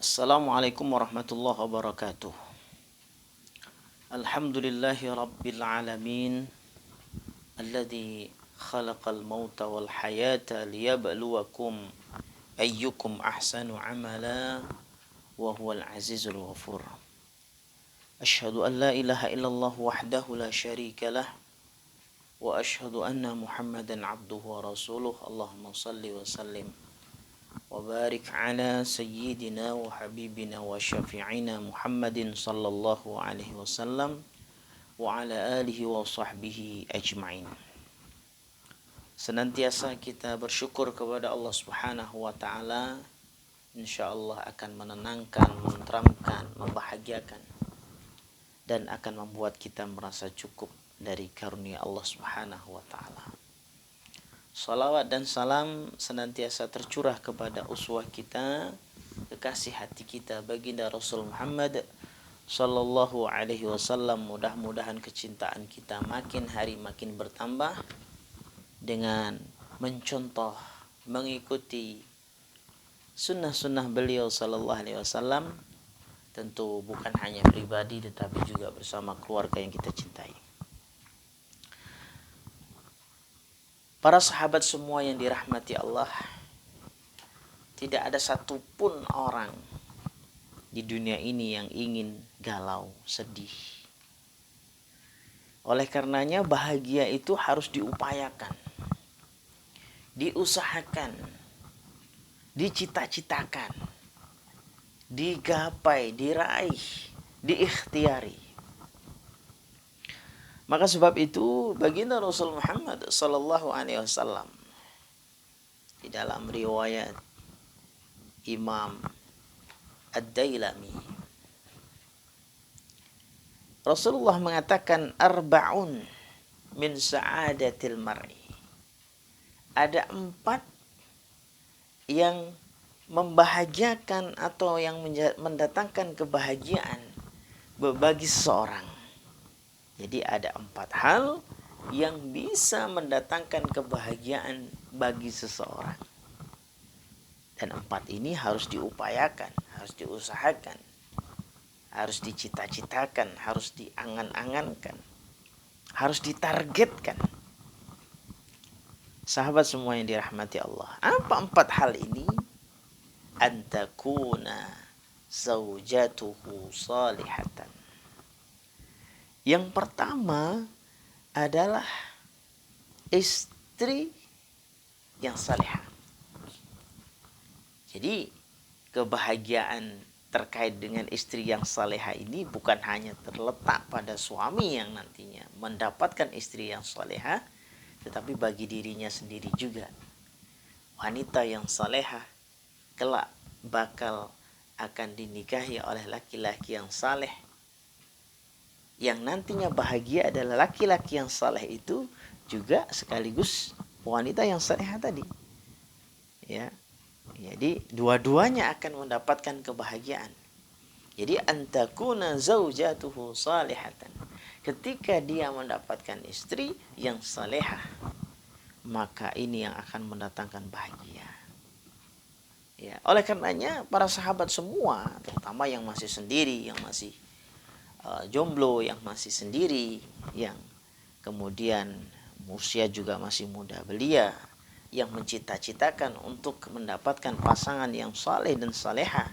Assalamualaikum warahmatullahi wabarakatuh. Alhamdulillahi rabbil alamin alladzi khalaqal mauta wal hayata liyabluwakum ayyukum ahsanu amala wa huwal azizul ghafur. Asyhadu an la ilaha illallah wahdahu la syarika lah wa asyhadu anna Muhammadan abduhu wa rasuluh. Allahumma salli wa sallim وبارك على سيدنا وحبيبنا وشفيعنا محمد صلى الله عليه وسلم وعلى آله وصحبه أجمعين. Senantiasa kita bersyukur kepada Allah Subhanahu wa taala, insyaallah akan menenangkan, menenteramkan, membahagiakan dan akan membuat kita merasa cukup dari karunia Allah Subhanahu wa taala. Salawat dan salam senantiasa tercurah kepada uswah kita, kekasih hati kita, baginda Rasul Muhammad sallallahu alaihi wasallam. Mudah-mudahan kecintaan kita makin hari makin bertambah dengan mencontoh, mengikuti sunnah-sunnah beliau sallallahu alaihi wasallam. Tentu bukan hanya pribadi tetapi juga bersama keluarga yang kita cintai. Para sahabat semua yang dirahmati Allah, tidak ada satupun orang di dunia ini yang ingin galau, sedih. Oleh karenanya bahagia itu harus diupayakan, diusahakan, dicita-citakan, digapai, diraih, diikhtiari. Maka sebab itu baginda Rasul Muhammad sallallahu alaihi wasallam di dalam riwayat Imam Ad-Dailami, Rasulullah mengatakan arba'un min sa'adatil mar'i. Ada 4 yang membahagiakan atau yang mendatangkan kebahagiaan bagi seseorang. Jadi ada 4 hal yang bisa mendatangkan kebahagiaan bagi seseorang. Dan 4 ini harus diupayakan, harus diusahakan, harus dicita-citakan, harus diangan-angankan, harus ditargetkan. Sahabat semua yang dirahmati Allah, apa 4 hal ini? Antakuna zaujatuhu salihatan. Yang pertama adalah istri yang salehah. Jadi kebahagiaan terkait dengan istri yang salehah ini bukan hanya terletak pada suami yang nantinya mendapatkan istri yang salehah, tetapi bagi dirinya sendiri juga. Wanita yang salehah kelak bakal akan dinikahi oleh laki-laki yang saleh. Yang nantinya bahagia adalah laki-laki yang saleh itu juga sekaligus wanita yang salehah tadi. Ya. Jadi dua-duanya akan mendapatkan kebahagiaan. Jadi antakuna zaujatuhu salihatan. Ketika dia mendapatkan istri yang salehah, maka ini yang akan mendatangkan bahagia. Ya, oleh karenanya para sahabat semua, terutama yang masih sendiri, yang masih jomblo, yang masih sendiri, yang kemudian usia juga masih muda belia, yang mencita-citakan untuk mendapatkan pasangan yang saleh dan salehah,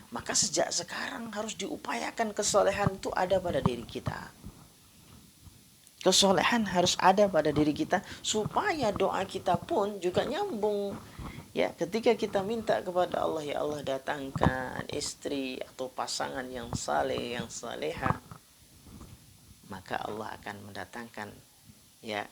maka sejak sekarang harus diupayakan kesalehan itu ada pada diri kita. Kesalehan harus ada pada diri kita supaya doa kita pun juga nyambung. Ya, ketika kita minta kepada Allah, ya Allah datangkan istri atau pasangan yang saleh, yang salehah, maka Allah akan mendatangkan ya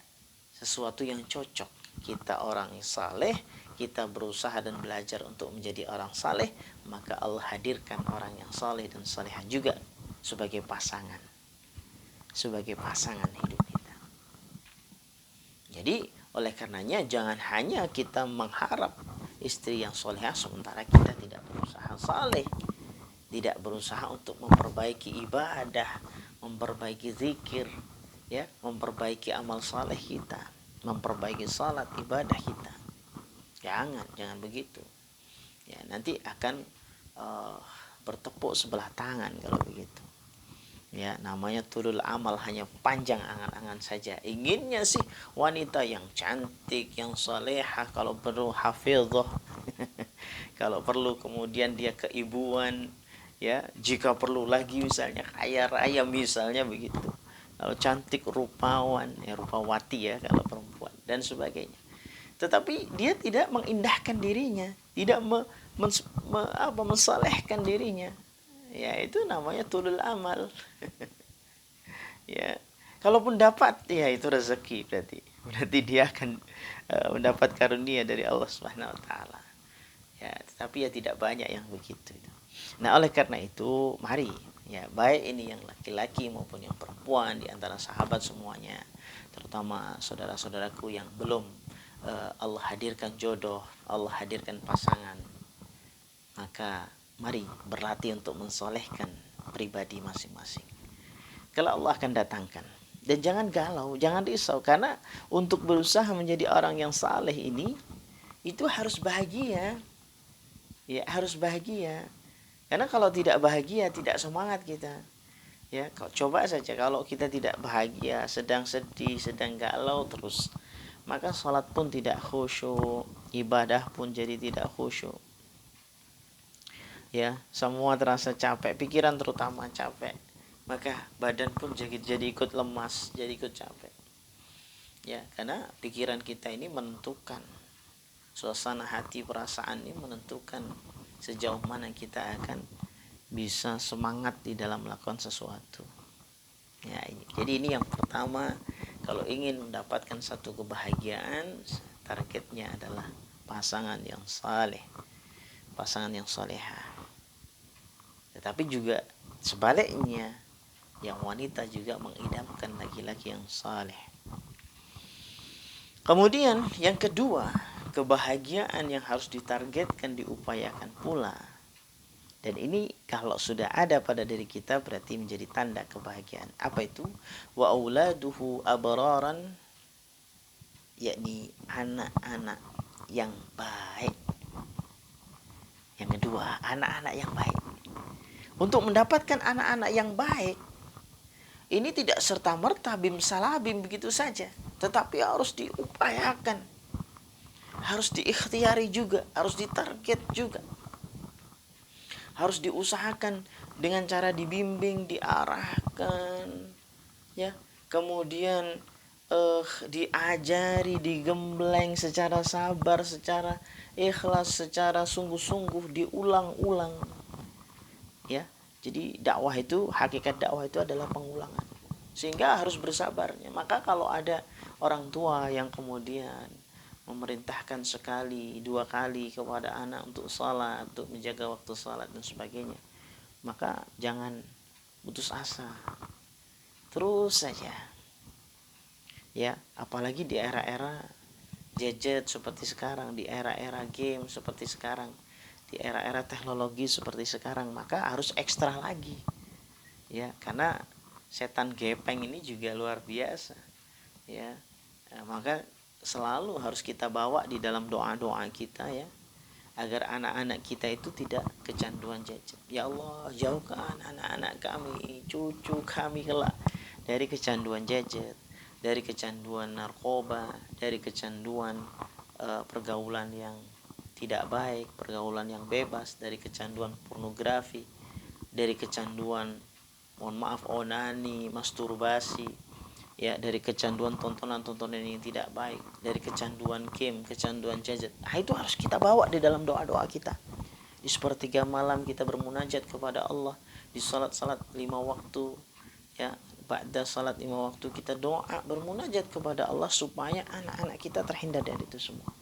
sesuatu yang cocok. Kita orang yang saleh, kita berusaha dan belajar untuk menjadi orang saleh, maka Allah hadirkan orang yang saleh dan salehah juga sebagai pasangan hidup kita. Jadi oleh karenanya jangan hanya kita mengharap istri yang solehah sementara kita tidak berusaha saleh, tidak berusaha untuk memperbaiki ibadah, memperbaiki zikir, ya, memperbaiki amal saleh kita, memperbaiki salat ibadah kita. Jangan begitu. Ya, nanti akan uh, bertepuk sebelah tangan kalau begitu. Ya, namanya tulul amal, hanya panjang angan-angan saja. Inginnya sih wanita yang cantik, yang solehah, kalau perlu hafizah, kalau perlu kemudian dia keibuan, ya, jika perlu lagi misalnya kaya raya misalnya begitu. Kalau cantik rupawan, ya rupawati ya kalau perempuan dan sebagainya. Tetapi dia tidak mengindahkan dirinya, tidak mensolehkan dirinya. Ya itu namanya tulul amal. Ya, kalaupun dapat, ya itu rezeki berarti dia akan mendapat karunia dari Allah Subhanahu wa taala. Ya, tetapi ya tidak banyak yang begitu. Nah, oleh karena itu, mari ya, baik ini yang laki-laki maupun yang perempuan di antara sahabat semuanya, terutama saudara-saudaraku yang belum Allah hadirkan jodoh, Allah hadirkan pasangan, maka mari berlatih untuk mensolehkan pribadi masing-masing. Kalau Allah akan datangkan. Dan jangan galau, jangan risau, karena untuk berusaha menjadi orang yang saleh ini itu harus bahagia. Ya, harus bahagia. Karena kalau tidak bahagia, tidak semangat kita. Ya, coba saja kalau kita tidak bahagia, sedang sedih, sedang galau terus, maka sholat pun tidak khusyuk, ibadah pun jadi tidak khusyuk. Ya, semua terasa capek, pikiran terutama capek. Maka badan pun jadi ikut lemas, jadi ikut capek. Ya, karena pikiran kita ini menentukan, suasana hati, perasaan ini menentukan sejauh mana kita akan bisa semangat di dalam melakukan sesuatu. Ya, jadi ini yang pertama, kalau ingin mendapatkan satu kebahagiaan, targetnya adalah pasangan yang saleh, pasangan yang soleha. Tetapi juga sebaliknya, yang wanita juga mengidamkan laki-laki yang saleh. Kemudian yang kedua, kebahagiaan yang harus ditargetkan, diupayakan pula. Dan ini kalau sudah ada pada diri kita berarti menjadi tanda kebahagiaan. Apa itu? Wa auladuhu abraran, yakni anak-anak yang baik. Yang kedua, anak-anak yang baik. Untuk mendapatkan anak-anak yang baik, ini tidak serta-merta bim salabim begitu saja, tetapi harus diupayakan, harus diikhtiari juga, harus ditarget juga, harus diusahakan dengan cara dibimbing, diarahkan, ya, kemudian diajari, digembleng secara sabar, secara ikhlas, secara sungguh-sungguh, diulang-ulang, ya. Jadi dakwah itu, hakikat dakwah itu adalah pengulangan, sehingga harus bersabarnya. Maka kalau ada orang tua yang kemudian memerintahkan sekali, dua kali kepada anak untuk salat, untuk menjaga waktu salat dan sebagainya, maka jangan putus asa, terus saja. Ya, apalagi di era-era gadget seperti sekarang, di era-era game seperti sekarang, di era-era teknologi seperti sekarang, maka harus ekstra lagi. Ya, karena setan gepeng ini juga luar biasa. Ya, maka selalu harus kita bawa di dalam doa-doa kita, ya, agar anak-anak kita itu tidak kecanduan gadget. Ya Allah, jauhkan anak-anak kami, cucu kami kelak dari kecanduan gadget, dari kecanduan narkoba, dari kecanduan pergaulan yang tidak baik, pergaulan yang bebas, dari kecanduan pornografi, dari kecanduan, mohon maaf, onani, masturbasi, ya, dari kecanduan tontonan-tontonan yang tidak baik, dari kecanduan game, kecanduan gadget. Nah, itu harus kita bawa di dalam doa-doa kita. Di sepertiga malam kita bermunajat kepada Allah, di salat-salat 5 waktu, ya, ba'da salat 5 waktu kita doa, bermunajat kepada Allah supaya anak-anak kita terhindar dari itu semua.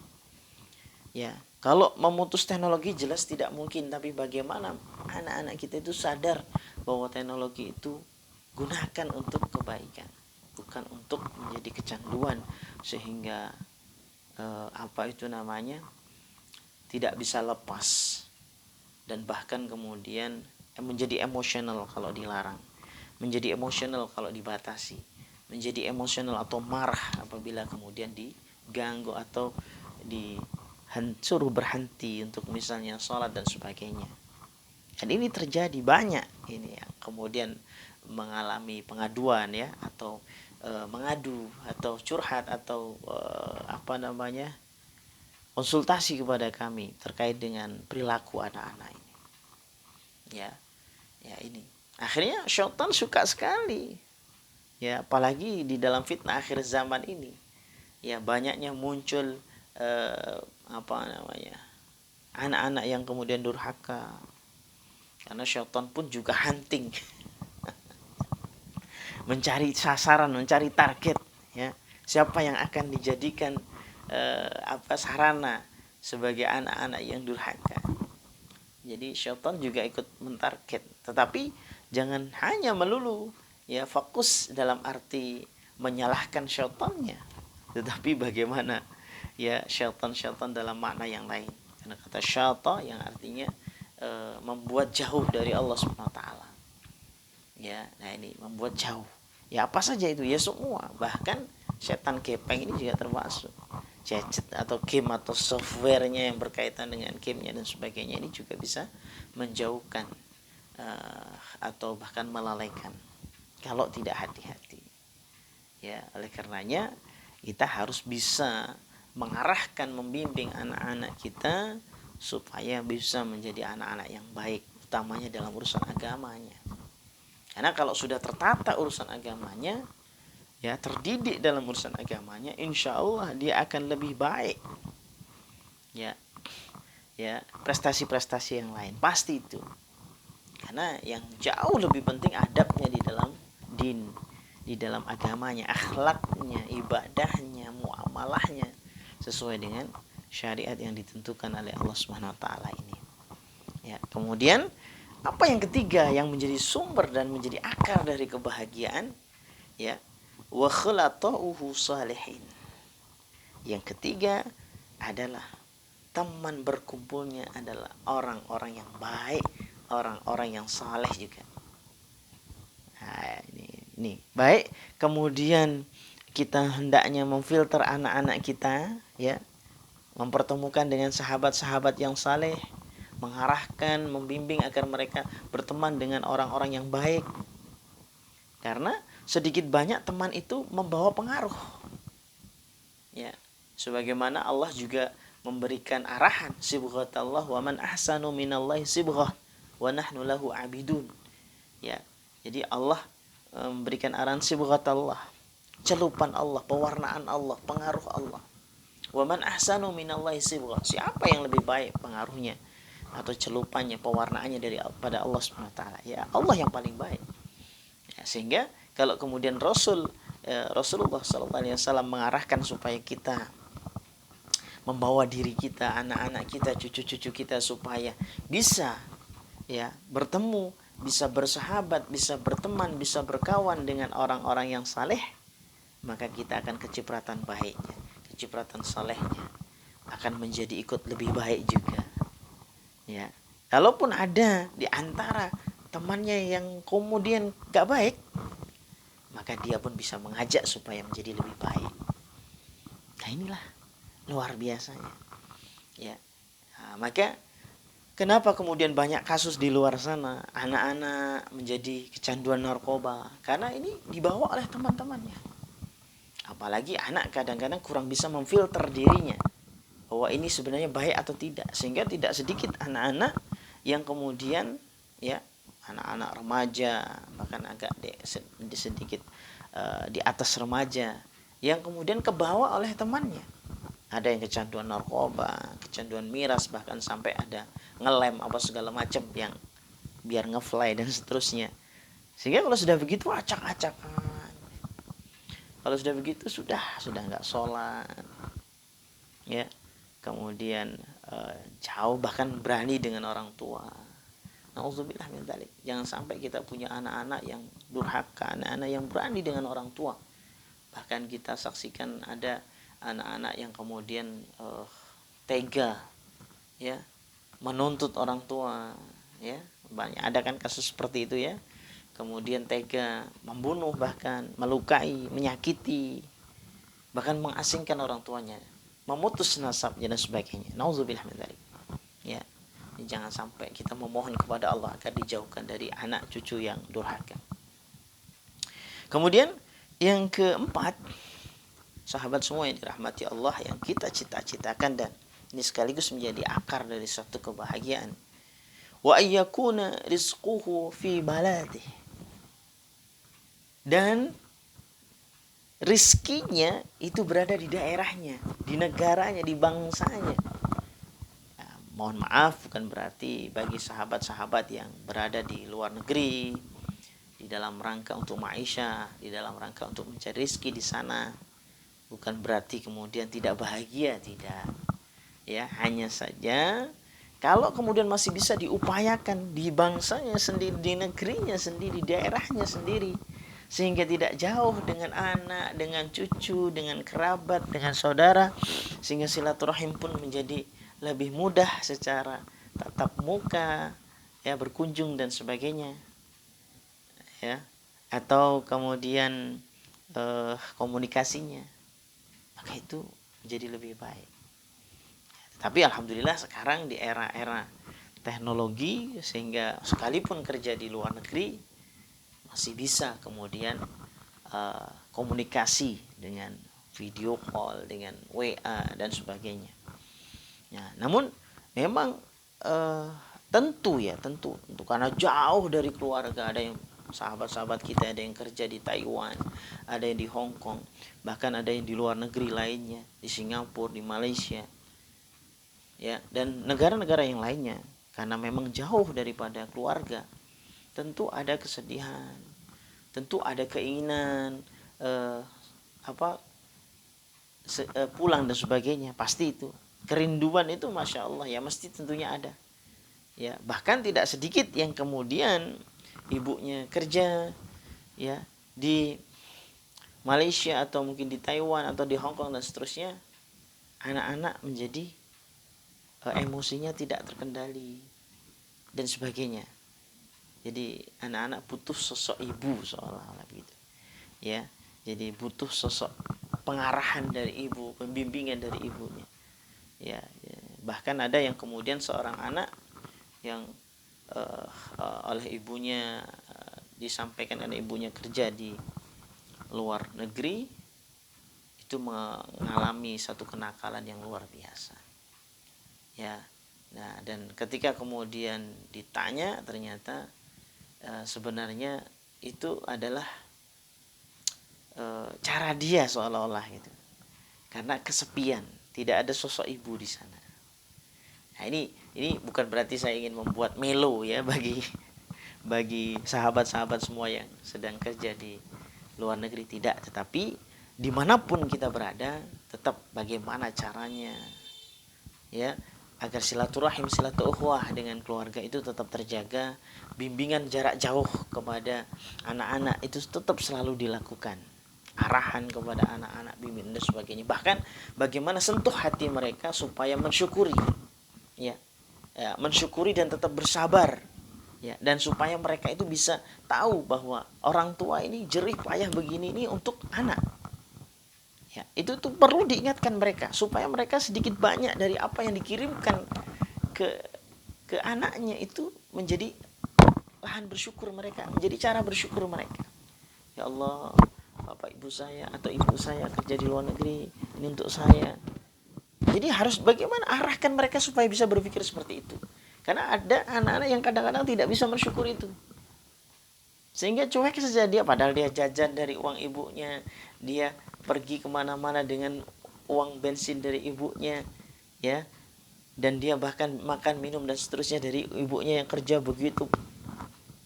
Ya, kalau memutus teknologi jelas tidak mungkin, tapi bagaimana anak-anak kita itu sadar bahwa teknologi itu gunakan untuk kebaikan, bukan untuk menjadi kecanduan sehingga tidak bisa lepas, dan bahkan kemudian menjadi emosional kalau dilarang, menjadi emosional kalau dibatasi, menjadi emosional atau marah apabila kemudian diganggu atau suruh berhenti untuk misalnya sholat dan sebagainya. Dan ini terjadi banyak ini yang kemudian mengalami pengaduan ya, atau mengadu atau curhat atau konsultasi kepada kami terkait dengan perilaku anak-anak ini. Ya, ya ini. Akhirnya syaitan suka sekali. Ya, apalagi di dalam fitnah akhir zaman ini. Ya, banyaknya muncul anak-anak yang kemudian durhaka. Karena syaitan pun juga hunting. Mencari sasaran, mencari target, ya. Siapa yang akan dijadikan sarana sebagai anak-anak yang durhaka. Jadi syaitan juga ikut mentarget, tetapi jangan hanya melulu ya fokus dalam arti menyalahkan syaitannya, tetapi bagaimana ya syaitan dalam makna yang lain. Karena kata syaitan yang artinya membuat jauh dari Allah Subhanahu wa taala. Ya, nah ini membuat jauh. Ya apa saja itu? Ya semua. Bahkan setan gepeng ini juga termasuk. Gadget atau game atau softwarenya yang berkaitan dengan gamenya dan sebagainya ini juga bisa menjauhkan atau bahkan melalaikan kalau tidak hati-hati. Ya, oleh karenanya kita harus bisa mengarahkan, membimbing anak-anak kita supaya bisa menjadi anak-anak yang baik, utamanya dalam urusan agamanya. Karena kalau sudah tertata urusan agamanya, ya terdidik dalam urusan agamanya, insya Allah dia akan lebih baik. Ya, ya prestasi-prestasi yang lain pasti itu. Karena yang jauh lebih penting adabnya di dalam din, di dalam agamanya, akhlaknya, ibadahnya, muamalahnya sesuai dengan syariat yang ditentukan oleh Allah Subhanahu wa taala ini. Ya, kemudian apa yang ketiga yang menjadi sumber dan menjadi akar dari kebahagiaan? Ya, wa khalata'uhu salihin. Yang ketiga adalah teman berkumpulnya adalah orang-orang yang baik, orang-orang yang saleh juga. Nah, ini baik. Kemudian kita hendaknya memfilter anak-anak kita, ya, mempertemukan dengan sahabat-sahabat yang saleh, mengarahkan, membimbing agar mereka berteman dengan orang-orang yang baik. Karena sedikit banyak teman itu membawa pengaruh. Ya, sebagaimana Allah juga memberikan arahan, sibghatallah wa man ahsanu minallahi sibghah wa nahnu lahu abidun. Ya. Jadi Allah memberikan arahan sibghatallah, celupan Allah, pewarnaan Allah, pengaruh Allah. Wa man ahsanu minallahi sibghah. Siapa yang lebih baik pengaruhnya atau celupannya, pewarnaannya pada Allah Subhanahu wa taala? Ya, Allah yang paling baik. Ya, sehingga kalau kemudian Rasulullah SAW mengarahkan supaya kita membawa diri kita, anak-anak kita, cucu-cucu kita supaya bisa ya bertemu, bisa bersahabat, bisa berteman, bisa berkawan dengan orang-orang yang saleh, maka kita akan kecipratan baiknya, kecipratan salehnya akan menjadi ikut lebih baik juga. Ya, kalaupun ada di antara temannya yang kemudian gak baik, maka dia pun bisa mengajak supaya menjadi lebih baik. Nah inilah luar biasanya. Ya, nah, maka kenapa kemudian banyak kasus di luar sana anak-anak menjadi kecanduan narkoba? Karena ini dibawa oleh teman-temannya. Apalagi anak kadang-kadang kurang bisa memfilter dirinya bahwa ini sebenarnya baik atau tidak, sehingga tidak sedikit anak-anak yang kemudian ya anak-anak remaja bahkan agak sedikit di atas remaja yang kemudian kebawa oleh temannya. Ada yang kecanduan narkoba, kecanduan miras, bahkan sampai ada ngelem apa segala macam yang biar ngefly dan seterusnya. Sehingga kalau sudah begitu acak-acakan. Kalau sudah begitu sudah nggak sholat, ya. Kemudian jauh bahkan berani dengan orang tua. Nauzubillah min dzalik. Jangan sampai kita punya anak-anak yang durhaka, anak-anak yang berani dengan orang tua. Bahkan kita saksikan ada anak-anak yang kemudian tega ya menuntut orang tua, ya. Banyak ada kan kasus seperti itu ya. Kemudian tega membunuh, bahkan melukai, menyakiti, bahkan mengasingkan orang tuanya, memutus nasabnya dan sebagainya. Nauzubillah min dzalik. Ya. Jangan sampai kita memohon kepada Allah agar dijauhkan dari anak cucu yang durhaka. Kemudian yang keempat, sahabat semua yang dirahmati Allah, yang kita cita-citakan dan ini sekaligus menjadi akar dari suatu kebahagiaan. Wa ayyakuna rizquhu fi baladih. Dan rizkinya itu berada di daerahnya, di negaranya, di bangsanya. Nah, mohon maaf, bukan berarti bagi sahabat-sahabat yang berada di luar negeri, di dalam rangka untuk maisha, di dalam rangka untuk mencari rizki di sana, bukan berarti kemudian tidak bahagia, tidak. Ya, hanya saja kalau kemudian masih bisa diupayakan di bangsanya sendiri, di negerinya sendiri, di daerahnya sendiri, sehingga tidak jauh dengan anak, dengan cucu, dengan kerabat, dengan saudara, sehingga silaturahim pun menjadi lebih mudah secara tatap muka, ya, berkunjung dan sebagainya, ya, atau kemudian komunikasinya, maka itu menjadi lebih baik. Tapi alhamdulillah sekarang di era-era teknologi, sehingga sekalipun kerja di luar negeri masih bisa kemudian komunikasi dengan video call, dengan WA dan sebagainya. Ya, namun memang tentu karena jauh dari keluarga, ada yang sahabat-sahabat kita ada yang kerja di Taiwan, ada yang di Hong Kong, bahkan ada yang di luar negeri lainnya, di Singapura, di Malaysia, ya, dan negara-negara yang lainnya. Karena memang jauh daripada keluarga, tentu ada kesedihan, tentu ada keinginan pulang dan sebagainya. Pasti itu kerinduan itu, masya Allah, ya, mesti tentunya ada, ya. Bahkan tidak sedikit yang kemudian ibunya kerja, ya, di Malaysia atau mungkin di Taiwan atau di Hong Kong dan seterusnya, anak-anak menjadi emosinya tidak terkendali dan sebagainya. Jadi anak-anak butuh sosok ibu seolah-olah begitu, ya. Jadi butuh sosok pengarahan dari ibu, pembimbingan dari ibunya, ya. Bahkan ada yang kemudian seorang anak yang oleh ibunya disampaikan karena ibunya kerja di luar negeri, itu mengalami satu kenakalan yang luar biasa, ya. Nah, dan ketika kemudian ditanya, ternyata sebenarnya itu adalah cara dia seolah-olah gitu, karena kesepian, tidak ada sosok ibu di sana. Nah, ini bukan berarti saya ingin membuat melo, ya, bagi sahabat-sahabat semua yang sedang kerja di luar negeri, tidak. Tetapi dimanapun kita berada, tetap bagaimana caranya, ya, agar silaturahim, silatukhuwah dengan keluarga itu tetap terjaga. Bimbingan jarak jauh kepada anak-anak itu tetap selalu dilakukan, arahan kepada anak-anak, bimbingan dan sebagainya. Bahkan bagaimana sentuh hati mereka supaya mensyukuri, ya, mensyukuri dan tetap bersabar, ya, dan supaya mereka itu bisa tahu bahwa orang tua ini jerih payah begini ini untuk anak, ya. Itu tuh perlu diingatkan mereka supaya mereka sedikit banyak dari apa yang dikirimkan ke anaknya itu menjadi lahan bersyukur mereka, menjadi cara bersyukur mereka. Ya Allah, bapak ibu saya atau ibu saya kerja di luar negeri, ini untuk saya. Jadi harus bagaimana arahkan mereka supaya bisa berpikir seperti itu. Karena ada anak-anak yang kadang-kadang tidak bisa bersyukur itu, sehingga cuek saja dia, padahal dia jajan dari uang ibunya, dia pergi kemana-mana dengan uang bensin dari ibunya, ya, dan dia bahkan makan minum dan seterusnya dari ibunya yang kerja begitu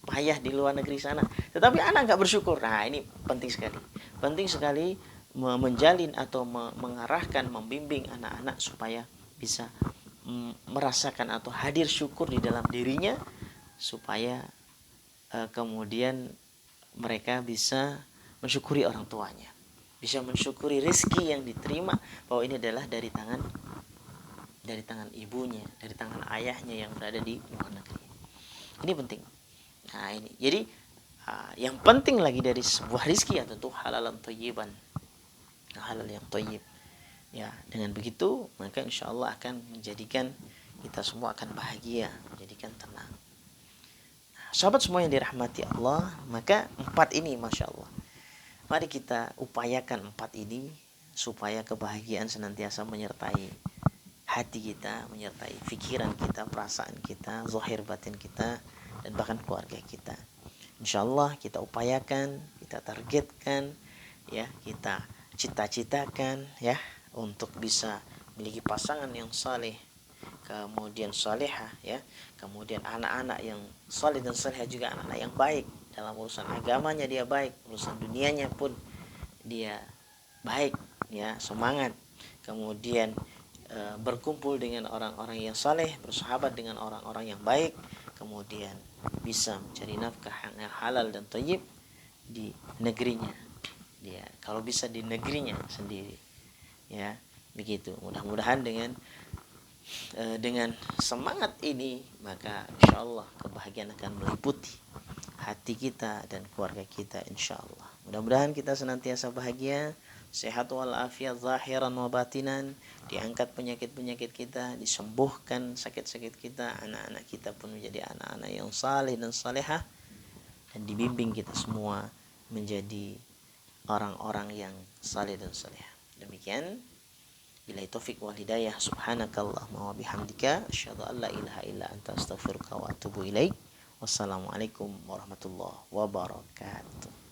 payah di luar negeri sana. Tetapi anak nggak bersyukur. Nah, ini penting sekali menjalin atau mengarahkan, membimbing anak-anak supaya bisa merasakan atau hadir syukur di dalam dirinya, supaya kemudian mereka bisa mensyukuri orang tuanya, bisa mensyukuri rezeki yang diterima, bahwa ini adalah dari tangan ibunya, dari tangan ayahnya yang berada di luar negeri. Ini penting. Nah, ini jadi yang penting lagi dari sebuah rezeki ya tentu halalan thayyiban, halal yang thayyib, ya. Dengan begitu maka insya Allah akan menjadikan kita semua akan bahagia, menjadikan tenang. Sahabat semua yang dirahmati Allah, maka 4 ini Masya Allah, mari kita upayakan 4 ini supaya kebahagiaan senantiasa menyertai hati kita, menyertai pikiran kita, perasaan kita, zahir batin kita, dan bahkan keluarga kita. Insya Allah kita upayakan, kita targetkan, ya, kita cita-citakan, ya, untuk bisa memiliki pasangan yang saleh, kemudian salehah, ya, kemudian anak-anak yang saleh dan salehah, juga anak-anak yang baik dalam urusan agamanya, dia baik, urusan dunianya pun dia baik, ya, semangat, kemudian berkumpul dengan orang-orang yang saleh, bersahabat dengan orang-orang yang baik, kemudian bisa mencari nafkah yang halal dan thayyib di negerinya dia, kalau bisa di negerinya sendiri, ya, begitu. Mudah-mudahan dengan semangat ini, maka insya Allah kebahagiaan akan meliputi hati kita dan keluarga kita, insya Allah. Mudah-mudahan kita senantiasa bahagia, sehat walafiat zahiran wa batinan, diangkat penyakit-penyakit kita, disembuhkan sakit-sakit kita, anak-anak kita pun menjadi anak-anak yang saleh dan salehah, dan dibimbing kita semua menjadi orang-orang yang saleh dan salehah. Demikian, billahi taufik wal hidayah, subhanakallahumma wa bihamdika asyhadu an la ilaha illa anta astaghfiruka wa atubu ilaik. Wassalamualaikum warahmatullahi wabarakatuh.